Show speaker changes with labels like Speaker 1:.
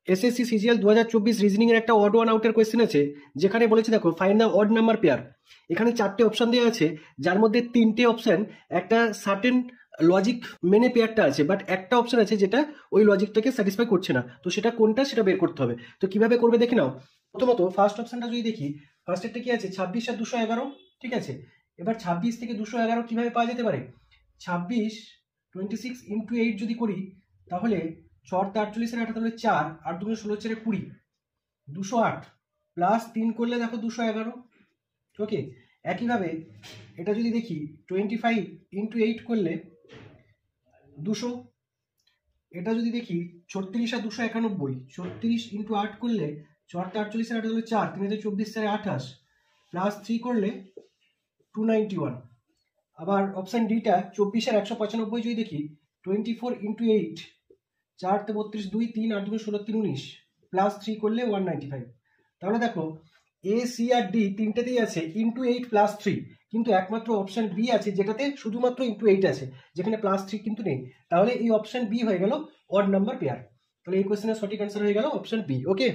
Speaker 1: SSC CGL 2024 reasoning এর একটা odd one আউটের কোয়েশ্চেন আছে, যেখানে বলেছে দেখো find the odd number pair. এখানে 4টে অপশন দেওয়া আছে, যার মধ্যে 3টে অপশন একটা সার্টেন লজিক মেনে পেয়ারটা আছে, বাট একটা অপশন আছে যেটা ওই লজিকটাকে স্যাটিসফাই করছে না। তো সেটা কোনটা সেটা বের করতে হবে। তো কিভাবে করবে দেখে নাও। প্রথমত ফার্স্ট অপশনটা যদি দেখি, ফার্স্টেরটা কি আছে 26 আর 211, ঠিক আছে। এবার 26 থেকে 211 কিভাবে পাওয়া যেতে পারে, 26 ইন্টু 8 যদি করি, তাহলে 4 48 তাহলে 4 আর 2 16 4 20, 208 প্লাস 3 করলে দেখো 211। ওকে, একইভাবে এটা যদি দেখি 25 ইন্টু 8 করলে 200। এটা যদি দেখি 36 আর 291, 36 ইন্টু 8 করলে 4 48 হলো 4, 3 24 4 28 প্লাস 3 করলে 291। আবার অপশন ডিটা 24 আর 195 যদি দেখি 24 ইন্টু 8, 4 32 2 3 আর 2 16 3 19 প্লাস 3 করলে 195। তাহলে দেখো এ সি আর ডি তিনটেতেই আছে ইন্টু 8 প্লাস 3, কিন্তু একমাত্র অপশন বি আছে যেটাতে শুধুমাত্র ইন্টু 8 আছে, যেখানে প্লাস 3 কিন্তু নেই। তাহলে এই অপশন বি হয়ে গেল অড নাম্বার পেয়ার। তাহলে এই কোয়েশ্চেনের সঠিক অ্যান্সার হয়ে গেল অপশন বি। ওকে।